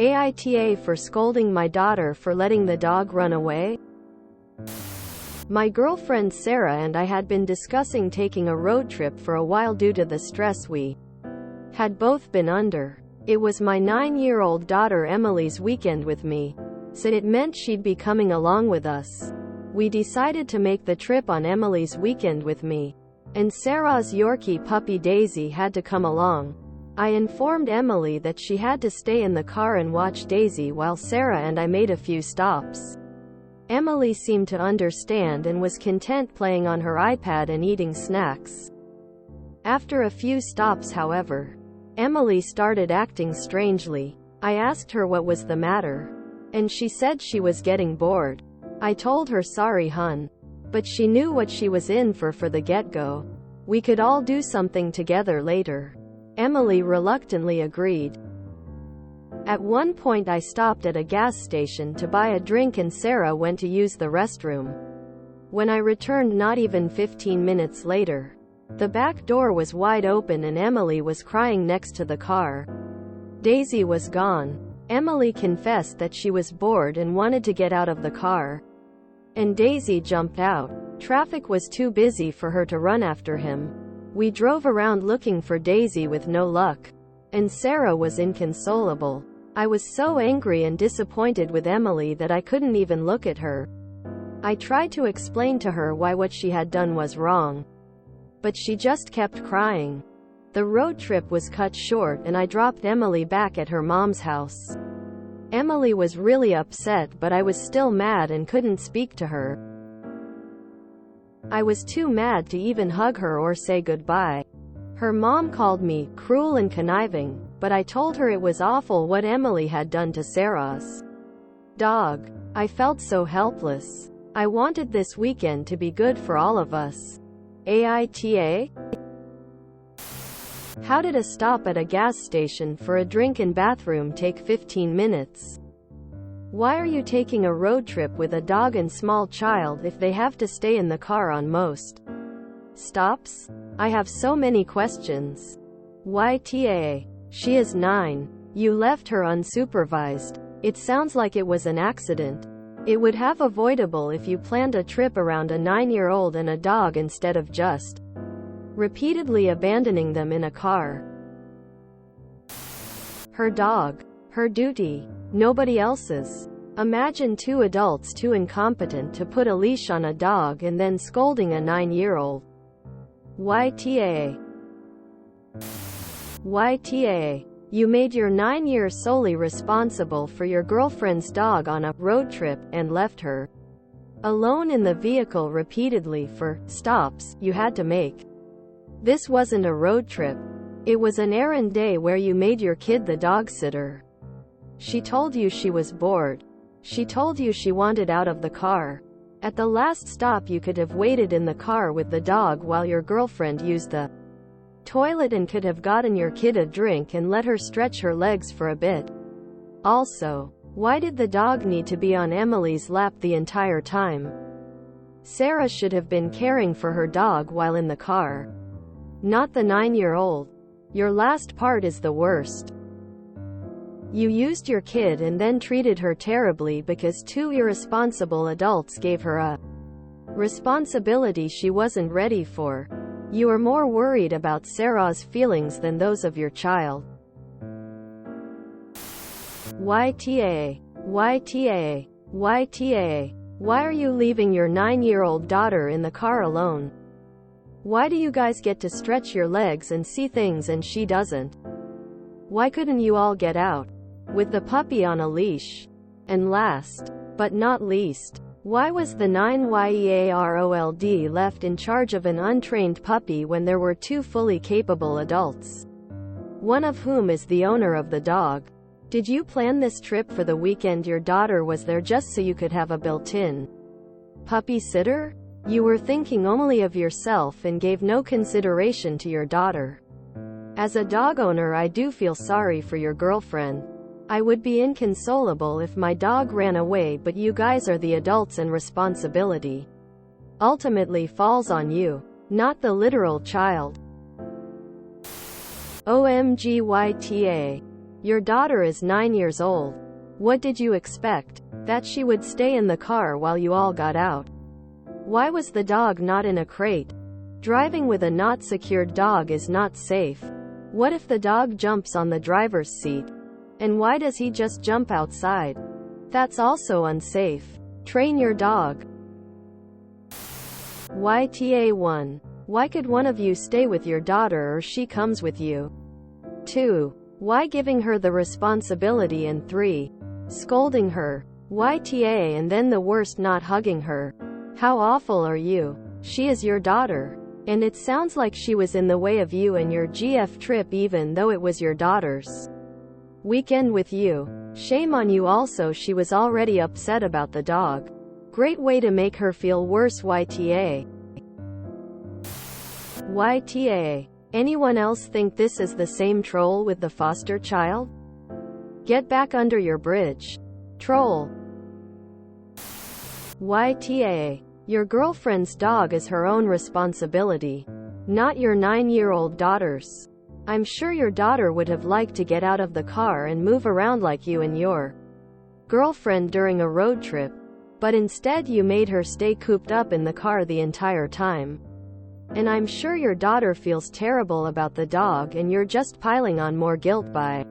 AITA for scolding my daughter for letting the dog run away? My girlfriend Sarah and I had been discussing taking a road trip for a while due to the stress we had both been under. It was my 9-year-old daughter Emily's weekend with me, so it meant she'd be coming along with us. We decided to make the trip on Emily's weekend with me, and Sarah's Yorkie puppy Daisy had to come along. I informed Emily that she had to stay in the car and watch Daisy while Sarah and I made a few stops. Emily seemed to understand and was content playing on her iPad and eating snacks. After a few stops, however, Emily started acting strangely. I asked her what was the matter, and she said she was getting bored. I told her sorry hun, but she knew what she was in for the get-go. We could all do something together later. Emily reluctantly agreed. At one point I stopped at a gas station to buy a drink and Sarah went to use the restroom. When I returned not even 15 minutes later, the back door was wide open and Emily was crying next to the car. Daisy was gone. Emily confessed that she was bored and wanted to get out of the car, and Daisy jumped out. Traffic was too busy for her to run after him. We drove around looking for Daisy with no luck, and Sarah was inconsolable. I was so angry and disappointed with Emily that I couldn't even look at her. I tried to explain to her why what she had done was wrong, but she just kept crying. The road trip was cut short and I dropped Emily back at her mom's house. Emily was really upset, but I was still mad and couldn't speak to her. I was too mad to even hug her or say goodbye. Her mom called me cruel and conniving, but I told her it was awful what Emily had done to Sarah's dog. I felt so helpless. I wanted this weekend to be good for all of us. AITA? How did a stop at a gas station for a drink and bathroom take 15 minutes? Why are you taking a road trip with a dog and small child if they have to stay in the car on most stops? I have so many questions. YTA. She is 9. You left her unsupervised. It sounds like it was an accident. It would have avoidable if you planned a trip around a 9-year-old and a dog instead of just repeatedly abandoning them in a car. Her dog. Her duty. Nobody else's. Imagine 2 adults too incompetent to put a leash on a dog and then scolding a 9-year-old. YTA. YTA. You made your 9-year solely responsible for your girlfriend's dog on a road trip and left her alone in the vehicle repeatedly for stops you had to make. This wasn't a road trip. It was an errand day where you made your kid the dog sitter. She told you she was bored. She told you she wanted out of the car. At the last stop you could have waited in the car with the dog while your girlfriend used the toilet and could have gotten your kid a drink and let her stretch her legs for a bit. Also, why did the dog need to be on Emily's lap the entire time? Sarah should have been caring for her dog while in the car, not the 9-year-old. Your last part is the worst. You used your kid and then treated her terribly because 2 irresponsible adults gave her a responsibility she wasn't ready for. You are more worried about Sarah's feelings than those of your child. YTA. YTA. YTA. Why are you leaving your 9-year-old daughter in the car alone? Why do you guys get to stretch your legs and see things and she doesn't? Why couldn't you all get out with the puppy on a leash? And last, but not least, why was the 9-year-old left in charge of an untrained puppy when there were 2 fully capable adults, one of whom is the owner of the dog? Did you plan this trip for the weekend your daughter was there just so you could have a built-in puppy sitter? You were thinking only of yourself and gave no consideration to your daughter. As a dog owner, I do feel sorry for your girlfriend. I would be inconsolable if my dog ran away, but you guys are the adults and responsibility ultimately falls on you, not the literal child. OMG YTA. Your daughter is 9 years old. What did you expect? That she would stay in the car while you all got out? Why was the dog not in a crate? Driving with a not secured dog is not safe. What if the dog jumps on the driver's seat? And why does he just jump outside? That's also unsafe. Train your dog. YTA 1. Why could one of you stay with your daughter or she comes with you? 2. Why giving her the responsibility? And 3. Scolding her. YTA and then the worst, not hugging her. How awful are you? She is your daughter. And it sounds like she was in the way of you and your GF trip even though it was your daughter's weekend with you. Shame on you. Also, she was already upset about the dog. Great way to make her feel worse. YTA. YTA. Anyone else think this is the same troll with the foster child? Get back under your bridge. Troll. YTA. Your girlfriend's dog is her own responsibility, not your 9-year-old daughter's. I'm sure your daughter would have liked to get out of the car and move around like you and your girlfriend during a road trip, but instead you made her stay cooped up in the car the entire time. And I'm sure your daughter feels terrible about the dog and you're just piling on more guilt by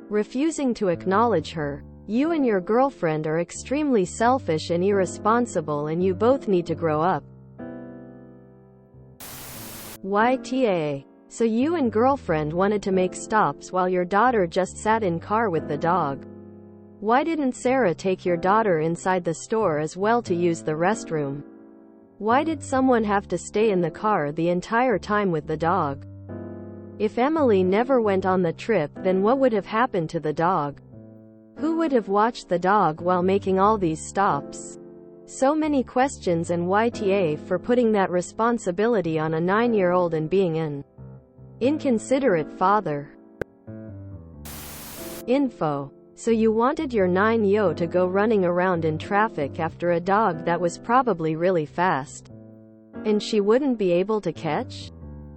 refusing to acknowledge her. You and your girlfriend are extremely selfish and irresponsible and you both need to grow up. YTA. So you and girlfriend wanted to make stops while your daughter just sat in car with the dog. Why didn't Sarah take your daughter inside the store as well to use the restroom? Why did someone have to stay in the car the entire time with the dog? If Emily never went on the trip, then what would have happened to the dog? Who would have watched the dog while making all these stops? So many questions. And YTA for putting that responsibility on a 9-year-old and being an inconsiderate father. Info. So you wanted your 9-year-old to go running around in traffic after a dog that was probably really fast, and she wouldn't be able to catch?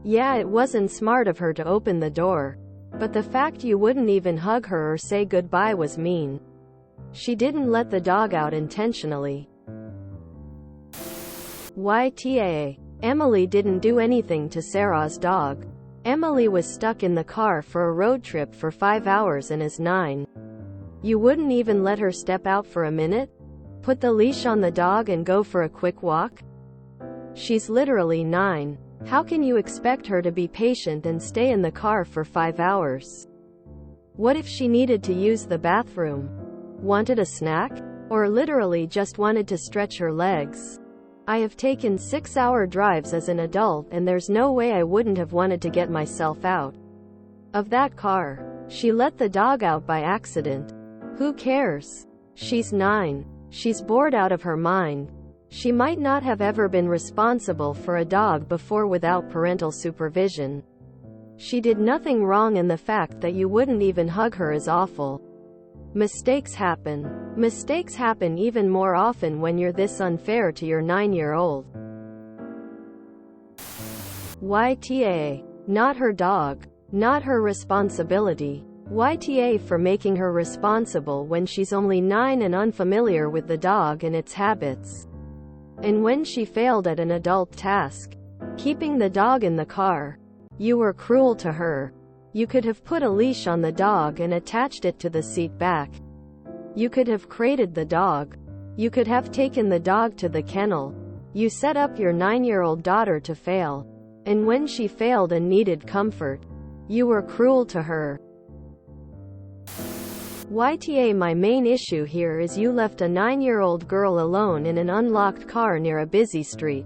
Yeah, it wasn't smart of her to open the door. But the fact you wouldn't even hug her or say goodbye was mean. She didn't let the dog out intentionally. YTA. Emily didn't do anything to Sarah's dog. Emily was stuck in the car for a road trip for 5 hours and is 9. You wouldn't even let her step out for a minute? Put the leash on the dog and go for a quick walk? She's literally 9. How can you expect her to be patient and stay in the car for 5 hours? What if she needed to use the bathroom? Wanted a snack? Or literally just wanted to stretch her legs? I have taken 6-hour drives as an adult and there's no way I wouldn't have wanted to get myself out of that car. She let the dog out by accident. Who cares? She's 9. She's bored out of her mind. She might not have ever been responsible for a dog before without parental supervision. She did nothing wrong, and the fact that you wouldn't even hug her is awful. Mistakes happen. Mistakes happen even more often when you're this unfair to your 9-year-old. YTA. Not her dog. Not her responsibility. YTA for making her responsible when she's only 9 and unfamiliar with the dog and its habits. And when she failed at an adult task, keeping the dog in the car. You were cruel to her. You could have put a leash on the dog and attached it to the seat back. You could have crated the dog. You could have taken the dog to the kennel. You set up your 9-year-old daughter to fail. And when she failed and needed comfort, you were cruel to her. YTA. My main issue here is you left a 9-year-old girl alone in an unlocked car near a busy street.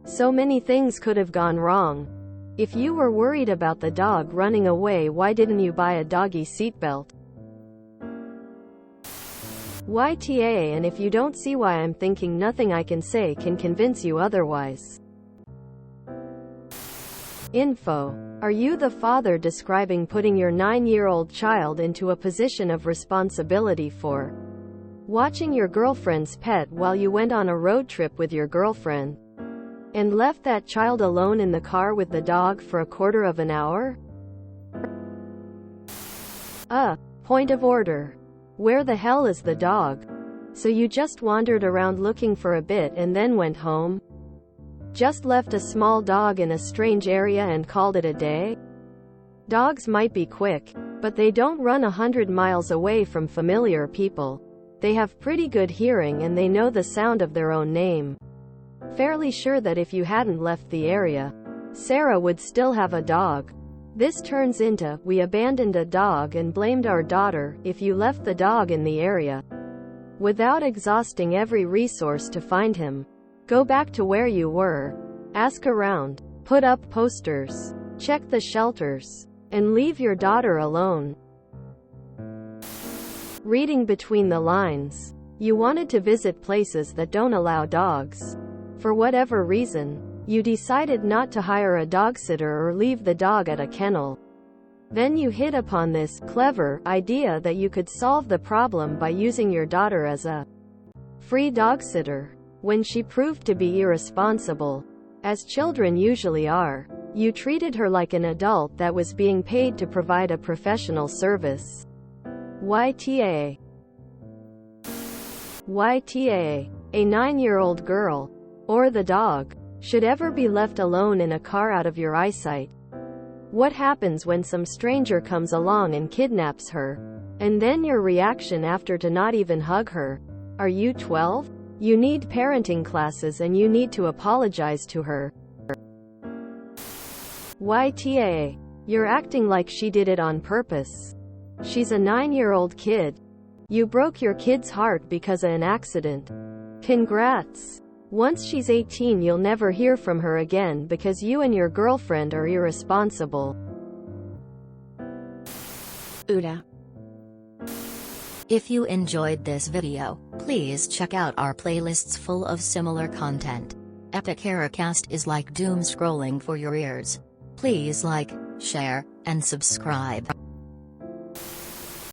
So many things could have gone wrong. If you were worried about the dog running away, why didn't you buy a doggy seatbelt? YTA. And if you don't see why I'm thinking, nothing I can say can convince you otherwise. Info. Are you the father describing putting your 9-year-old child into a position of responsibility for watching your girlfriend's pet while you went on a road trip with your girlfriend and left that child alone in the car with the dog for a quarter of an hour? Point of order. Where the hell is the dog? So you just wandered around looking for a bit and then went home? Just left a small dog in a strange area and called it a day? Dogs might be quick, but they don't run 100 miles away from familiar people. They have pretty good hearing and they know the sound of their own name. Fairly sure that if you hadn't left the area, Sarah would still have a dog. This turns into, we abandoned a dog and blamed our daughter, if you left the dog in the area. Without exhausting every resource to find him. Go back to where you were. Ask around. Put up posters. Check the shelters. And leave your daughter alone. Reading between the lines. You wanted to visit places that don't allow dogs. For whatever reason, you decided not to hire a dog sitter or leave the dog at a kennel. Then you hit upon this clever idea that you could solve the problem by using your daughter as a free dog sitter. When she proved to be irresponsible, as children usually are, you treated her like an adult that was being paid to provide a professional service. YTA. A 9-year-old girl, or the dog, should ever be left alone in a car out of your eyesight. What happens when some stranger comes along and kidnaps her? And then your reaction after to not even hug her. Are you 12? You need parenting classes and you need to apologize to her. YTA. You're acting like she did it on purpose. She's a 9-year-old kid. You broke your kid's heart because of an accident. Congrats. Once she's 18 you'll never hear from her again because you and your girlfriend are irresponsible. AITA. If you enjoyed this video, please check out our playlists full of similar content. AmITheAsshole is like doom scrolling for your ears. Please like, share, and subscribe.